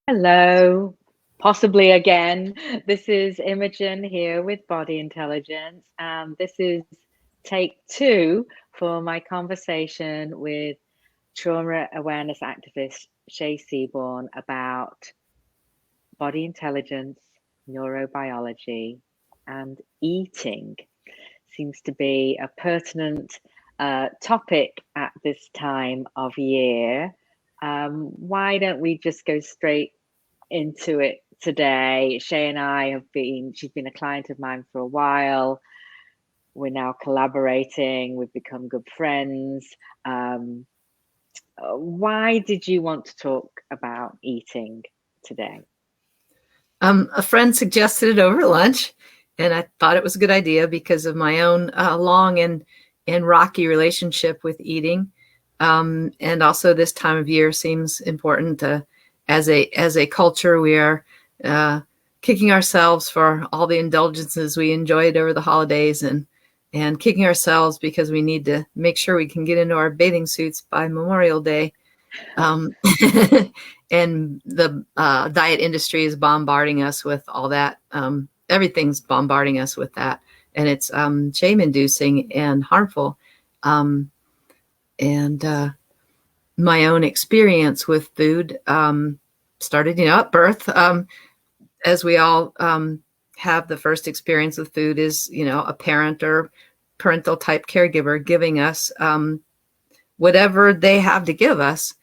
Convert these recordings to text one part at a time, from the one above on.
Hello, possibly again. This is Imogen here with Body Intelligence, and this is take two for my conversation with trauma awareness activist Shay Seaborne about body intelligence, neurobiology, and eating. Seems to be a pertinent topic at this time of year. Why don't we just go straight into it today? Shay and I she's been a client of mine for a while. We're now collaborating, we've become good friends. Why did you want to talk about eating today? A friend suggested it over lunch, and I thought it was a good idea because of my own long and rocky relationship with eating. And also this time of year seems important. As a culture, we are kicking ourselves for all the indulgences we enjoyed over the holidays, and kicking ourselves because we need to make sure we can get into our bathing suits by Memorial Day. And the diet industry is bombarding us with all that. Everything's bombarding us with that, and it's shame-inducing and harmful. And my own experience with food started, at birth. As we all have the first experience with food is, a parent or parental type caregiver giving us whatever they have to give us.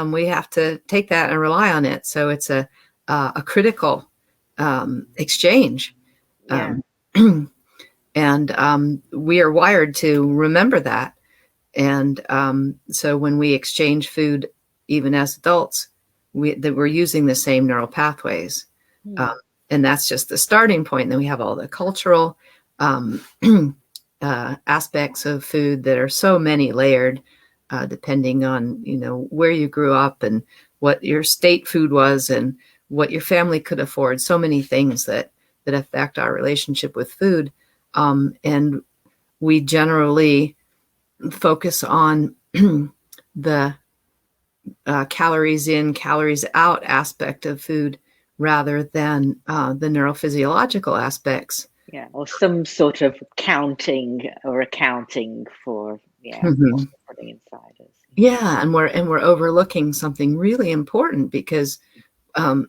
We have to take that and rely on it. So it's a critical exchange. Yeah. And we are wired to remember that. And so when we exchange food, even as adults, we're using the same neural pathways. And that's just the starting point. And then we have all the cultural aspects of food that are so many layered. Depending on, where you grew up and what your state food was and what your family could afford. So many things that affect our relationship with food. And we generally focus on the calories in, calories out aspect of food rather than the neurophysiological aspects. Yeah, or some sort of counting or accounting for what we're putting inside us. Yeah, and we're overlooking something really important because our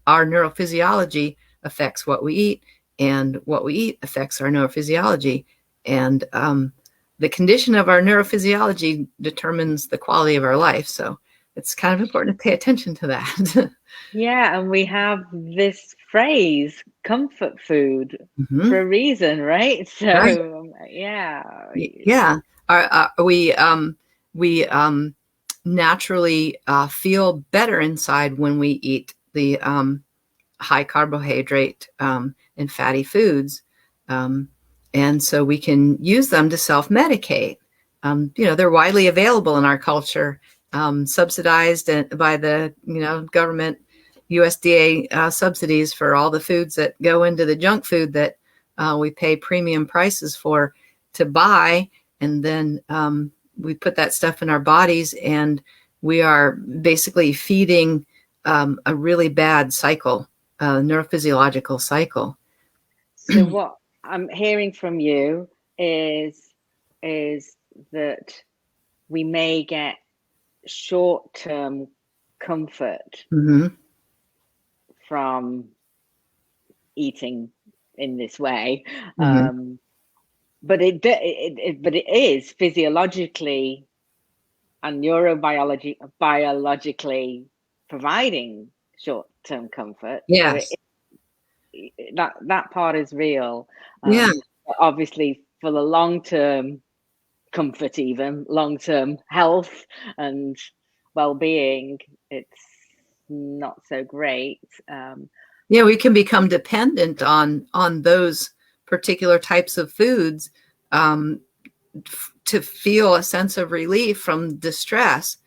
neurophysiology affects what we eat, and what we eat affects our neurophysiology, and the condition of our neurophysiology determines the quality of our life. So it's kind of important to pay attention to that. Yeah, and we have this phrase, comfort food, for a reason, right? So, Right. Yeah. We naturally feel better inside when we eat the high carbohydrate and fatty foods. And so we can use them to self-medicate. They're widely available in our culture, subsidized by the government USDA subsidies for all the foods that go into the junk food that we pay premium prices for to buy. And then we put that stuff in our bodies, and we are basically feeding a really bad cycle, neurophysiological cycle. So what I'm hearing from you is that we may get short-term comfort from eating in this way, but it is physiologically and biologically providing short-term comfort. Yes. So that part is real. Yeah. Obviously, for the long-term comfort, even long-term health and well-being, it's not so great. Yeah, we can become dependent on those particular types of foods to feel a sense of relief from distress.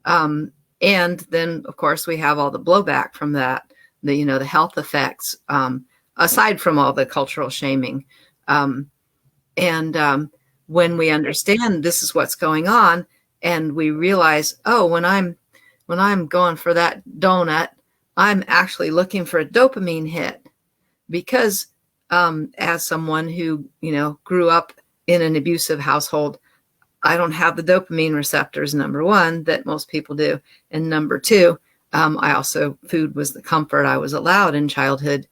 And then, of course, we have all the blowback from that, the health effects, aside from all the cultural shaming. And when we understand this is what's going on, and we realize, oh, when I'm going for that donut, I'm actually looking for a dopamine hit because as someone who, grew up in an abusive household, I don't have the dopamine receptors, number one, that most people do. And number two, food was the comfort I was allowed in childhood,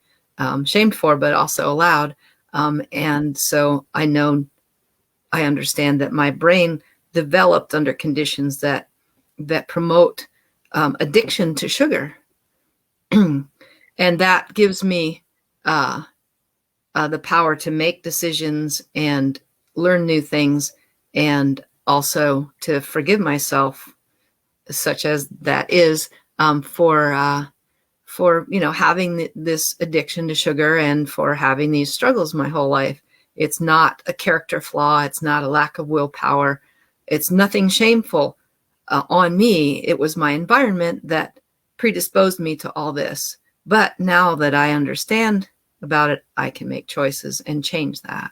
shamed for, but also allowed. And so I understand that my brain developed under conditions that promote addiction to sugar. And that gives me the power to make decisions and learn new things, and also to forgive myself, such as that is, for having this addiction to sugar and for having these struggles my whole life. It's not a character flaw. It's not a lack of willpower. It's nothing shameful on me. It was my environment that predisposed me to all this. But now that I understand about it, I can make choices and change that.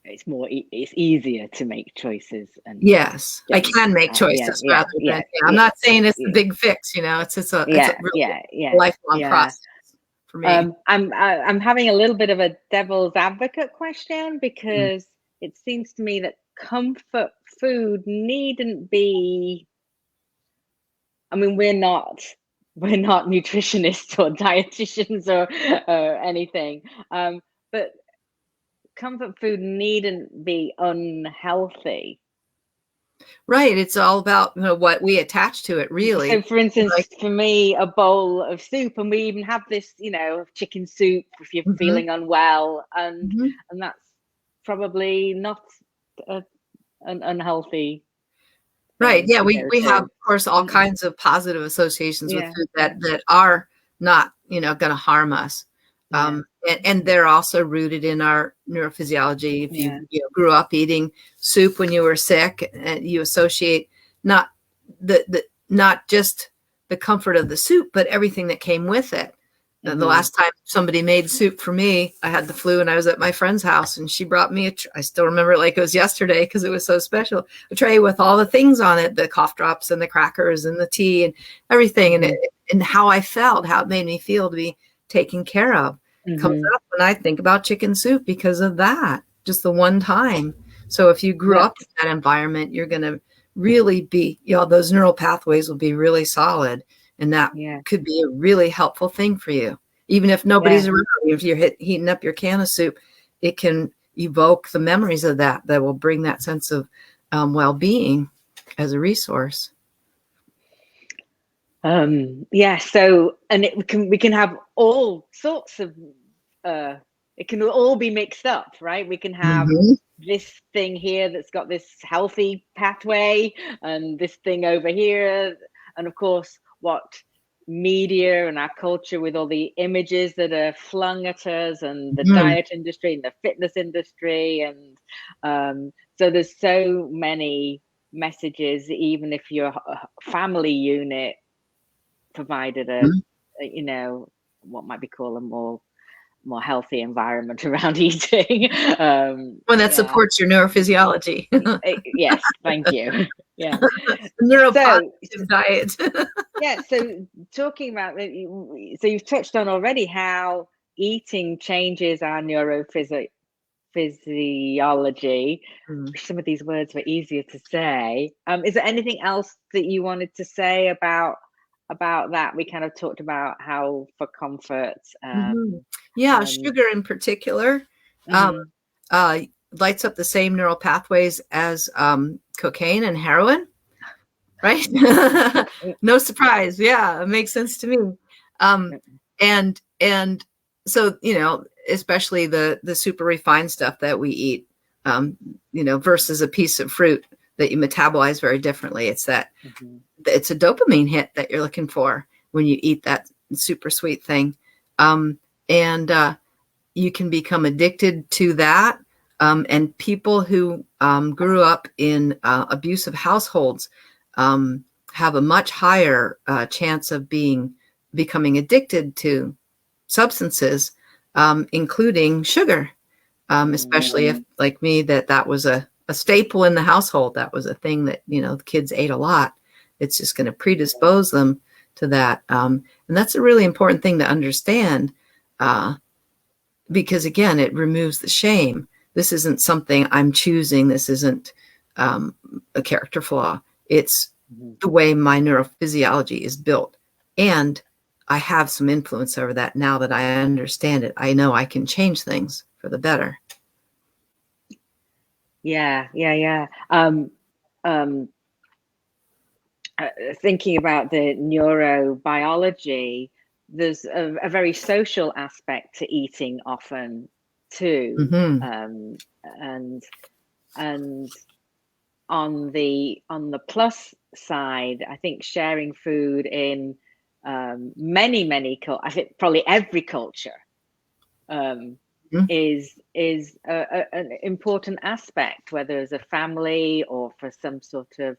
It's easier to make choices. And yes, I can make choices rather than, I'm not saying it's the big fix, it's a really lifelong process for me. I'm having a little bit of a devil's advocate question, because it seems to me that comfort food needn't be, I mean, we're not nutritionists or dietitians or anything, but comfort food needn't be unhealthy. Right. It's all about what we attach to it, really. So, for instance, for me, a bowl of soup, and we even have this, chicken soup if you're feeling unwell, and that's probably not an unhealthy. Right. Yeah. We have, of course, all kinds of positive associations with food that are not, going to harm us. And they're also rooted in our neurophysiology. If you grew up eating soup when you were sick, and you associate not just the comfort of the soup, but everything that came with it. The last time somebody made soup for me, I had the flu and I was at my friend's house, and she brought me I still remember it like it was yesterday because it was so special, a tray with all the things on it, the cough drops and the crackers and the tea and everything. And how I felt, how it made me feel to be taken care of comes up when I think about chicken soup because of that, just the one time. So if you grew up in that environment, you're going to really be, those neural pathways will be really solid. And that could be a really helpful thing for you. Even if nobody's around you, if you're heating up your can of soup, it can evoke the memories of that will bring that sense of well-being as a resource. So, and we can have all sorts of, it can all be mixed up, right? We can have this thing here that's got this healthy pathway, and this thing over here. And of course, what media and our culture, with all the images that are flung at us, and the diet industry and the fitness industry. And so there's so many messages, even if your family unit provided what might be called a more healthy environment around eating. One that supports your neurophysiology. Yes, thank you. Yeah. Neuropositive diet. So talking about, so you've touched on already how eating changes our neurophysiology. Some of these words were easier to say. Is there anything else that you wanted to say about that? We kind of talked about how for comfort. Sugar in particular lights up the same neural pathways as cocaine and heroin, right? No surprise. Yeah, it makes sense to me. And so, especially the super refined stuff that we eat, versus a piece of fruit that you metabolize very differently. It's that it's a dopamine hit that you're looking for when you eat that super sweet thing. And you can become addicted to that. And people who grew up in abusive households have a much higher chance of becoming addicted to substances, including sugar, especially if, like me, that was a staple in the household. That was a thing that, the kids ate a lot. It's just going to predispose them to that. And that's a really important thing to understand, because again, it removes the shame. This isn't something I'm choosing. This isn't a character flaw. It's the way my neurophysiology is built. And I have some influence over that now that I understand it. I know I can change things for the better. Yeah. Thinking about the neurobiology, there's a very social aspect to eating often too. And on the plus side, I think sharing food in many I think probably every culture is an important aspect, whether as a family or for some sort of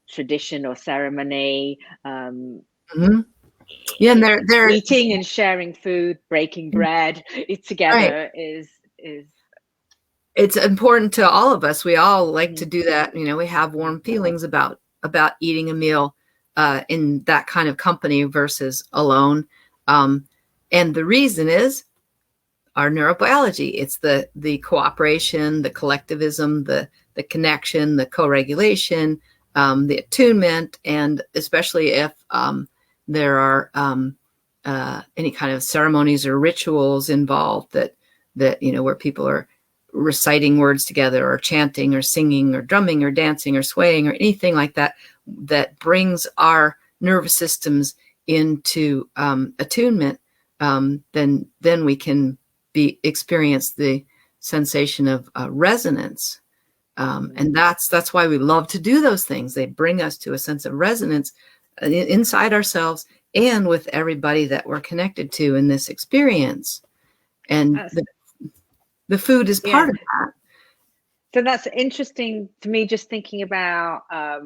tradition or ceremony. Yeah, and they're eating and sharing food, breaking bread together is it's important to all of us. We all like to do that. We have warm feelings about eating a meal in that kind of company versus alone. And the reason is our neurobiology. It's the cooperation, the collectivism, the connection, the co-regulation, the attunement, and especially if there are any kind of ceremonies or rituals involved that where people are reciting words together or chanting or singing or drumming or dancing or swaying or anything like that, that brings our nervous systems into attunement, then we can experience the sensation of resonance. And that's why we love to do those things. They bring us to a sense of resonance inside ourselves and with everybody that we're connected to in this experience. And the food is part of that. So that's interesting to me, just thinking about, as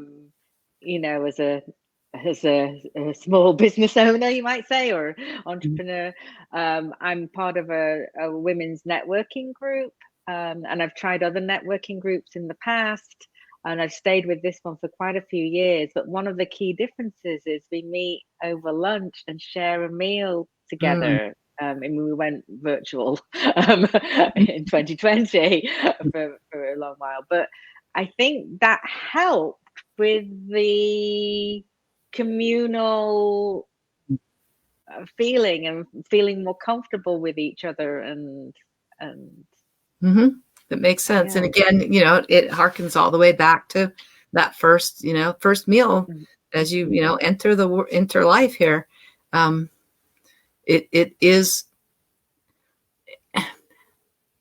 a small business owner, you might say, or entrepreneur. I'm part of a women's networking group, and I've tried other networking groups in the past, and I've stayed with this one for quite a few years. But one of the key differences is we meet over lunch and share a meal together. And we went virtual in 2020 for a long while. But I think that helped with the communal feeling and feeling more comfortable with each other. And That makes sense. And again, it harkens all the way back to that first meal as you enter life here. It is,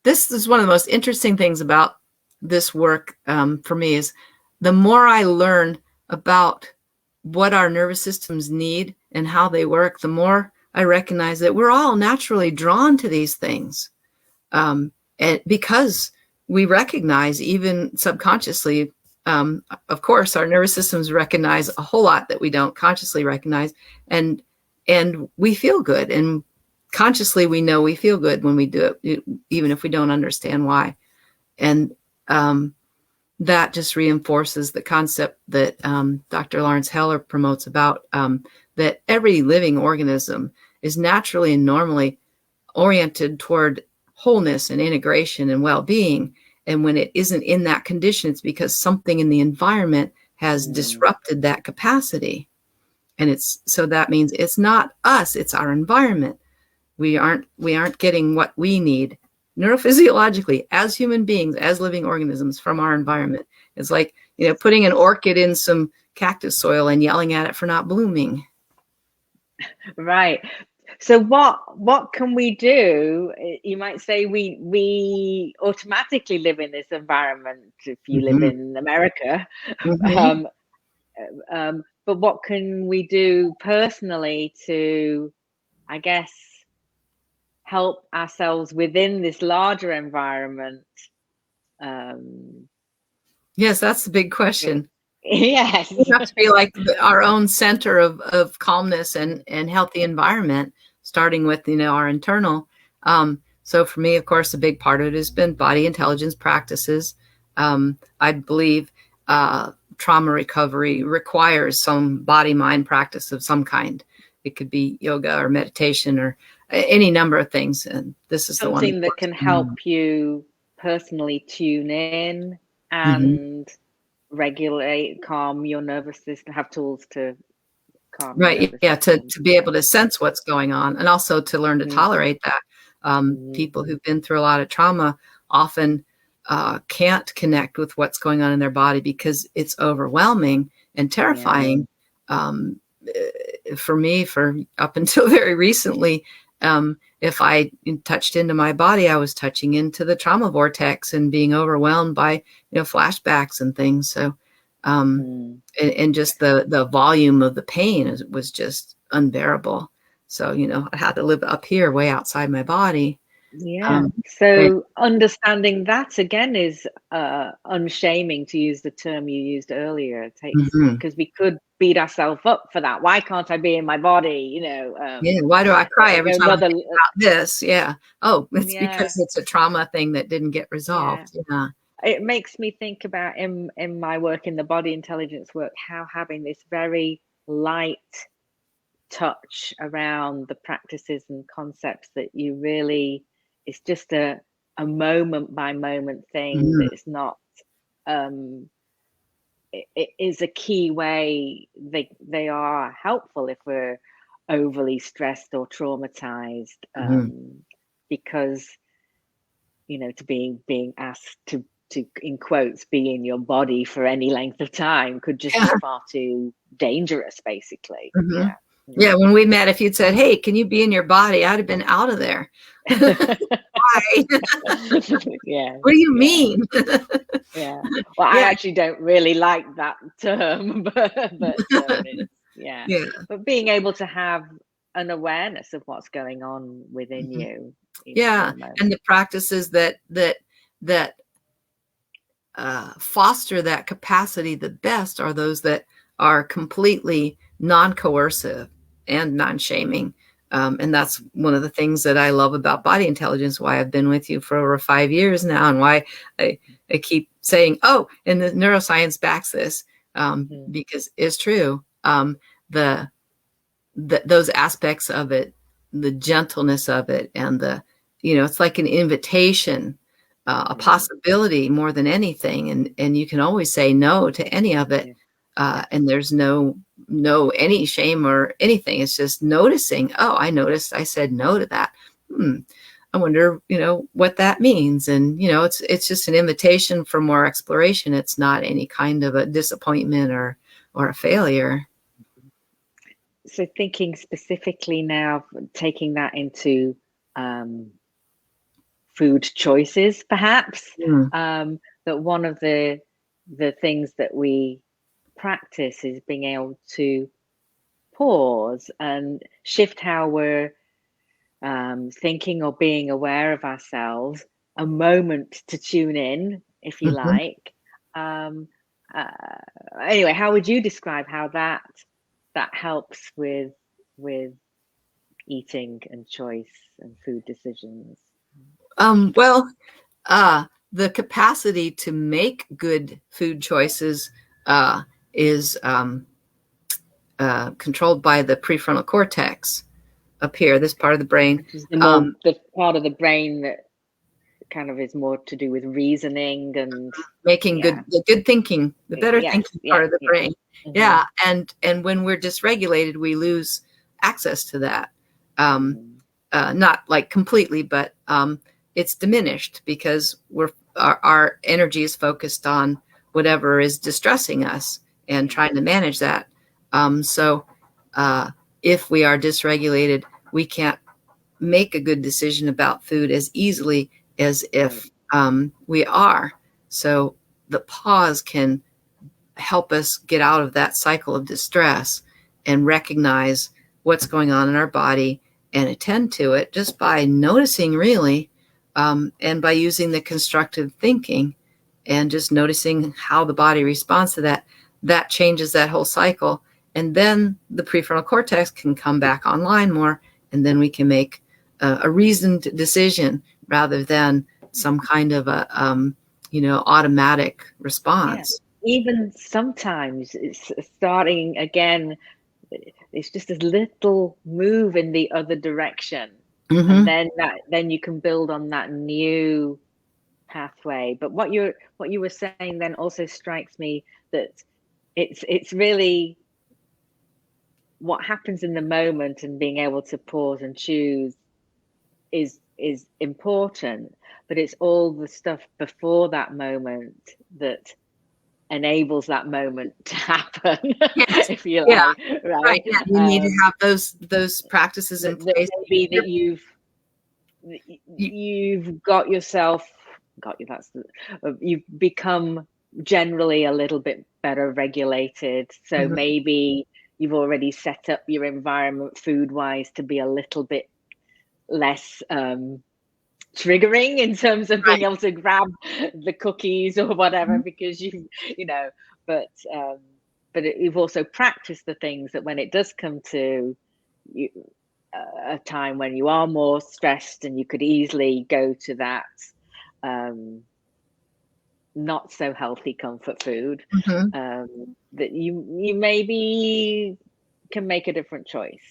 this is one of the most interesting things about this work for me, is the more I learn about what our nervous systems need and how they work, the more I recognize that we're all naturally drawn to these things. And because we recognize, even subconsciously, of course, our nervous systems recognize a whole lot that we don't consciously recognize, and we feel good, and consciously we know we feel good when we do it, even if we don't understand why. And that just reinforces the concept that Dr. Lawrence Heller promotes about that every living organism is naturally and normally oriented toward wholeness and integration and well-being. And when it isn't in that condition, it's because something in the environment has disrupted that capacity. And so that means it's not us, it's our environment. We aren't getting what we need neurophysiologically as human beings, as living organisms, from our environment. It's like, putting an orchid in some cactus soil and yelling at it for not blooming. Right. So what can we do? You might say we automatically live in this environment if you live in America. But what can we do personally to, I guess, help ourselves within this larger environment? Yes, that's the big question. Yes. We have to be like our own center of calmness and healthy environment, starting with, our internal. So for me, of course, a big part of it has been body intelligence practices. I believe trauma recovery requires some body-mind practice of some kind. It could be yoga or meditation or any number of things. And this is something that can help you personally tune in and regulate, calm your nervous system, have tools to calm your nervous system. To be able to sense what's going on, and also to learn to tolerate that. People who've been through a lot of trauma often can't connect with what's going on in their body because it's overwhelming and terrifying. For me, for up until very recently, if I touched into my body, I was touching into the trauma vortex and being overwhelmed by, flashbacks and things. So, and just the volume of the pain was just unbearable. So, I had to live up here, way outside my body. So understanding that again is unshaming, to use the term you used earlier. It takes, because we could beat ourselves up for that. Why can't I be in my body? Why do I cry every time I think about this? It's because it's a trauma thing that didn't get resolved. It makes me think about in my work, in the body intelligence work, how having this very light touch around the practices and concepts that you really, it's just a moment by moment thing. That it's not it is a key way they are helpful if we're overly stressed or traumatized, because to being asked to in quotes be in your body for any length of time could just be far too dangerous, basically. When we met, if you'd said, "Hey, can you be in your body?" I'd have been out of there. Why? What do you mean? Well, I actually don't really like that term, but but being able to have an awareness of what's going on within you. And the practices that foster that capacity the best are those that are completely non-coercive and non-shaming. And that's one of the things that I love about body intelligence, why I've been with you for over 5 years now, and why I keep saying, and the neuroscience backs this, because it's true. Those aspects of it, the gentleness of it, and it's like an invitation, a possibility more than anything. And you can always say no to any of it. And there's no any shame or anything. It's just noticing, I noticed I said no to that. I wonder, what that means. And, it's just an invitation for more exploration. It's not any kind of a disappointment or a failure. So thinking specifically now, taking that into food choices, perhaps, that one of the things that we practice is being able to pause and shift how we're thinking or being aware of ourselves, a moment to tune in, if you like. Anyway, how would you describe how that helps with eating and choice and food decisions? The capacity to make good food choices is controlled by the prefrontal cortex up here, this part of the brain. Which is the part of the brain that kind of is more to do with reasoning and making good thinking, the better thinking part of the brain. And when we're dysregulated, we lose access to that. Not like completely, but it's diminished because our energy is focused on whatever is distressing us and trying to manage that. So if we are dysregulated, we can't make a good decision about food as easily as if we are. So the pause can help us get out of that cycle of distress and recognize what's going on in our body and attend to it just by noticing, really, and by using the constructive thinking and just noticing how the body responds to that. That changes that whole cycle. And then the prefrontal cortex can come back online more, and then we can make a reasoned decision rather than some kind of a automatic response. even sometimes it's starting again, it's just a little move in the other direction. And then you can build on that new pathway. But what you were saying then also strikes me, that it's really what happens in the moment, and being able to pause and choose is important, but it's all the stuff before that moment that enables that moment to happen. Yes. If you Yeah. like, right? Yeah. You need to have those practices in place. Maybe that you've got yourself, you've become generally a little bit better regulated. So maybe you've already set up your environment food wise to be a little bit less triggering in terms of being able to grab the cookies or whatever, because you know, but you've also practiced the things that when it does come to you, a time when you are more stressed, and you could easily go to that not so healthy comfort food, that you maybe can make a different choice.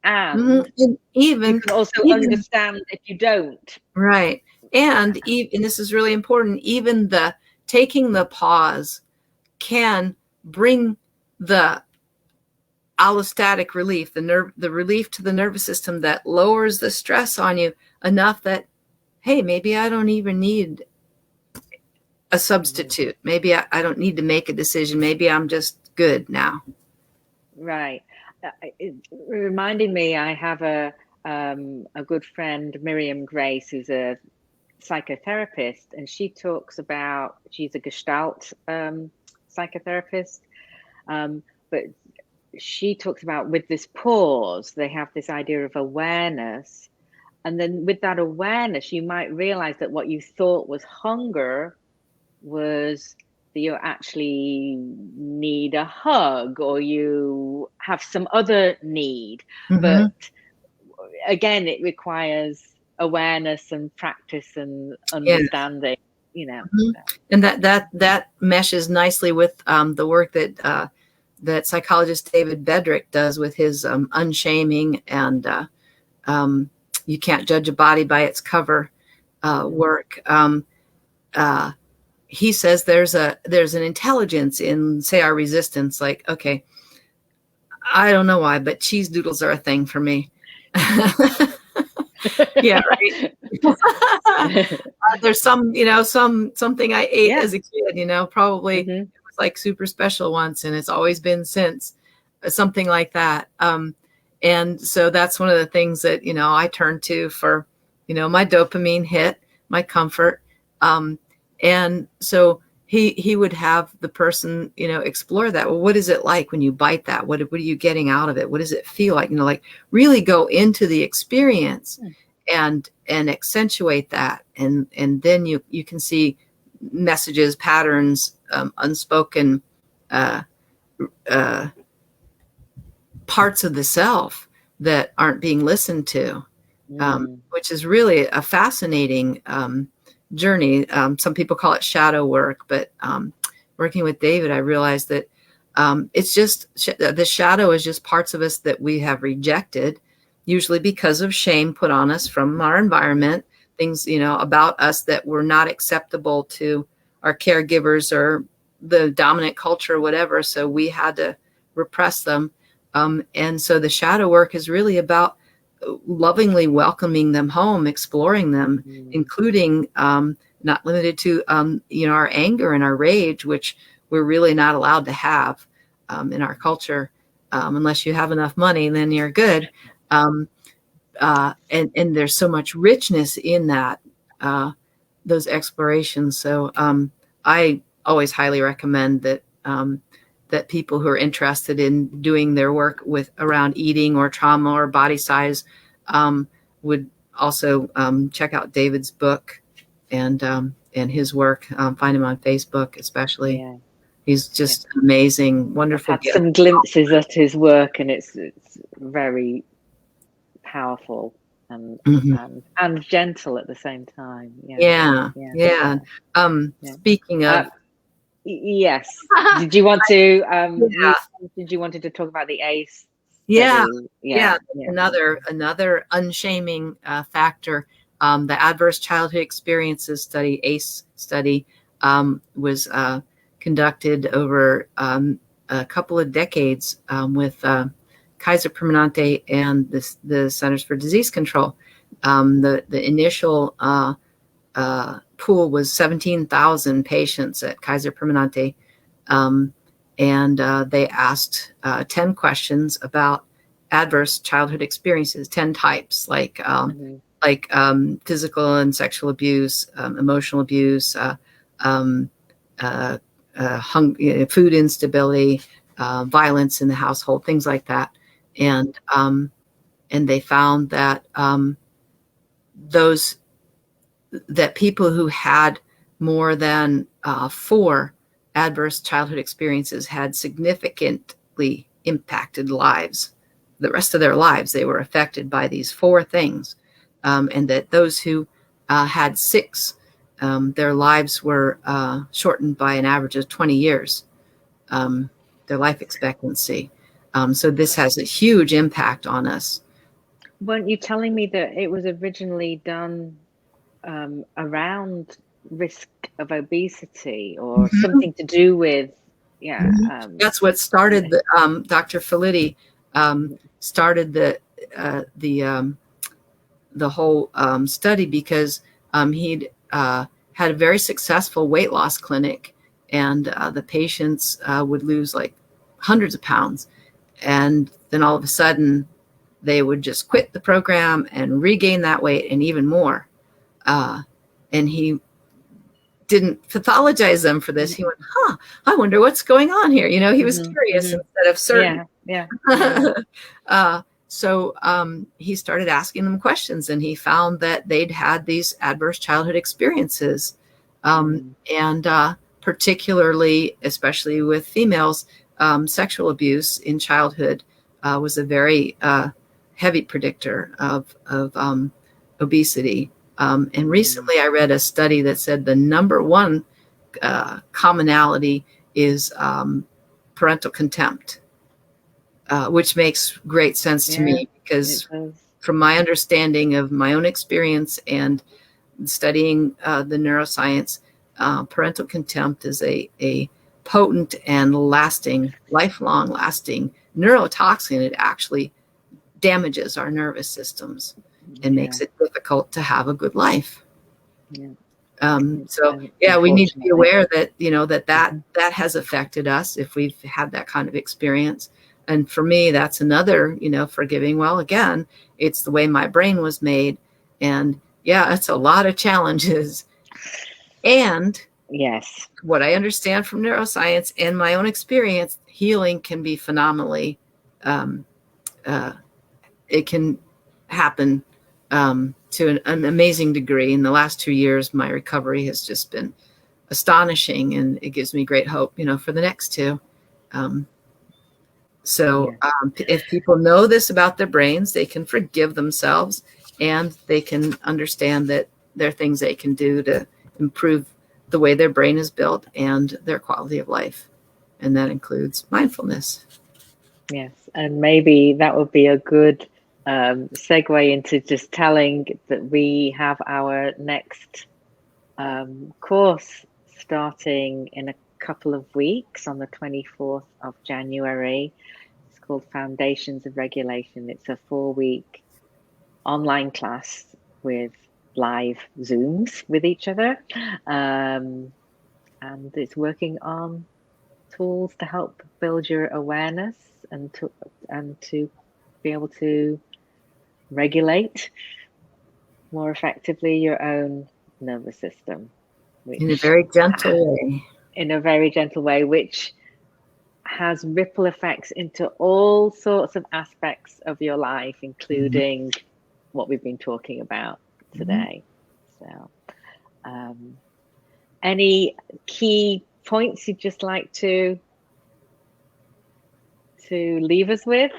And And you can also understand if you don't. Right. And this is really important, even the taking the pause can bring the allostatic relief, the relief to the nervous system that lowers the stress on you enough that, hey, maybe I don't even need a substitute. Maybe I don't need to make a decision. Maybe I'm just good now. Right. It reminded me, I have a good friend, Miriam Grace, who's a psychotherapist, and she talks about, she's a Gestalt psychotherapist, but she talks about, with this pause, they have this idea of awareness, and then with that awareness, you might realize that what you thought was hunger was that you actually need a hug, or you have some other need. But again, it requires awareness and practice and understanding, you know. And that meshes nicely with the work that that psychologist David Bedrick does with his unshaming and you can't judge a body by its cover work. He says there's an intelligence in, say, our resistance. Like, okay, I don't know why, but cheese doodles are a thing for me. Yeah, right. There's something I ate as a kid, probably it was like super special once, and it's always been since, something like that. And so that's one of the things that, I turn to for, my dopamine hit, my comfort. And so he would have the person, explore that. Well, what is it like when you bite that? What are you getting out of it? What does it feel like? Like really go into the experience and accentuate that. And then you can see messages, patterns, unspoken parts of the self that aren't being listened to, which is really a fascinating journey. Some people call it shadow work, but working with David, I realized that it's just the shadow is just parts of us that we have rejected, usually because of shame put on us from our environment, things, about us that were not acceptable to our caregivers or the dominant culture or whatever. So we had to repress them. And so the shadow work is really about lovingly welcoming them home, exploring them, including not limited to our anger and our rage, which we're really not allowed to have in our culture, unless you have enough money, then you're good. And there's so much richness in that, those explorations. So I always highly recommend that that people who are interested in doing their work around eating or trauma or body size would also check out David's book and his work. Find him on Facebook, especially. Yeah. He's just amazing, wonderful. I've had some glimpses at his work, and it's very powerful and gentle at the same time. Yeah. Speaking of Yes. Did you want to Yeah, did you wanted to talk about the ACE yeah, study? yeah. Yeah, yeah. Another unshaming factor. The Adverse Childhood Experiences Study, ACE study, was conducted over a couple of decades with Kaiser Permanente and the Centers for Disease Control. The initial pool was 17,000 patients at Kaiser Permanente, um, and they asked 10 questions about adverse childhood experiences, 10 types, Mhm. physical and sexual abuse, emotional abuse, um, uh, food instability, violence in the household, things like that. And they found that those that people who had more than four adverse childhood experiences had significantly impacted lives. The rest of their lives, they were affected by these four things. And that those who had six, their lives were shortened by an average of 20 years, um, their life expectancy. So this has a huge impact on us. Weren't you telling me that it was originally done around risk of obesity or Mhm. something to do with, yeah, That's what started the Dr. Felitti mhm, started the whole study because he'd had a very successful weight loss clinic, and the patients would lose like hundreds of pounds, and then all of a sudden they would just quit the program and regain that weight and even more. Uh, and he didn't pathologize them for this. He went, huh, I wonder what's going on here. He was mhm, curious mhm. instead of certain. Yeah, yeah, yeah. So he started asking them questions, and he found that they'd had these adverse childhood experiences. Mm, And particularly, especially with females, sexual abuse in childhood was a very heavy predictor of obesity. And mm, recently I read a study that said the number one commonality is parental contempt, which makes great sense to yeah, me it because, does. from my understanding of my own experience and studying the neuroscience, parental contempt is a potent and lifelong lasting neurotoxin. It actually damages our nervous systems and Yeah, makes it difficult to have a good life. yeah. So yeah, we need to be Unfortunately. aware that that Mhm. that has affected us if we've had that kind of experience. And for me, that's another, forgiving. Well, again, it's the way my brain was made, and yeah, it's a lot of challenges. And Yes. what I understand from neuroscience and my own experience, healing can be phenomenally. Um, uh, it can happen to an amazing degree. In the last 2 years, my recovery has just been astonishing, and it gives me great hope, for the next two. Um, so Yeah. if people know this about their brains, they can forgive themselves, and they can understand that there are things they can do to improve the way their brain is built and their quality of life. And that includes mindfulness. Yes. And maybe that would be a good segue into just telling that we have our next course starting in a couple of weeks on the 24th of January. It's called Foundations of Regulation. It's a 4-week online class with live Zooms with each other. Um, and it's working on tools to help build your awareness and to be able to regulate more effectively your own nervous system, In a which very gentle way. in a very gentle way, which has ripple effects into all sorts of aspects of your life, Mhm. including what we've been talking about Mhm. today. So, um, any key points you'd just like to to leave us with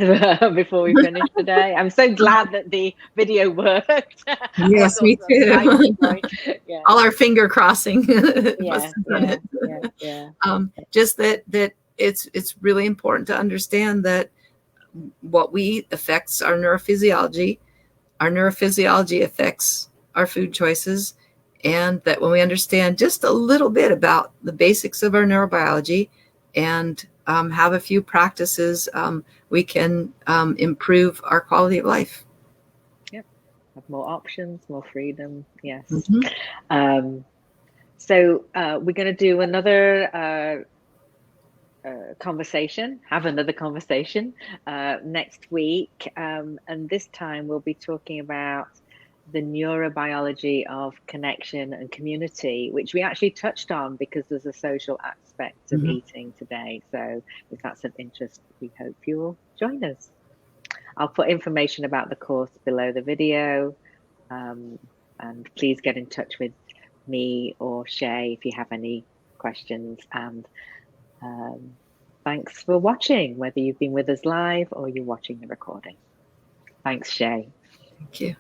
before we finish today? I'm so glad that the video worked. Yes, me I was like, too. going, yeah, All our finger crossing must yeah, have done yeah, it. yeah, yeah. Just that it's really important to understand that what we eat affects our neurophysiology. Our neurophysiology affects our food choices, and that when we understand just a little bit about the basics of our neurobiology and have a few practices, we can improve our quality of life. Yep. Have more options, more freedom. Yes. Mm-hmm. So we're going to do another have another conversation next week. And this time we'll be talking about the neurobiology of connection and community, which we actually touched on because there's a social aspect of Mm-hmm. eating today. So if that's of interest, we hope you'll join us. I'll put information about the course below the video. And please get in touch with me or Shay if you have any questions. And thanks for watching, whether you've been with us live or you're watching the recording. Thanks, Shay. Thank you.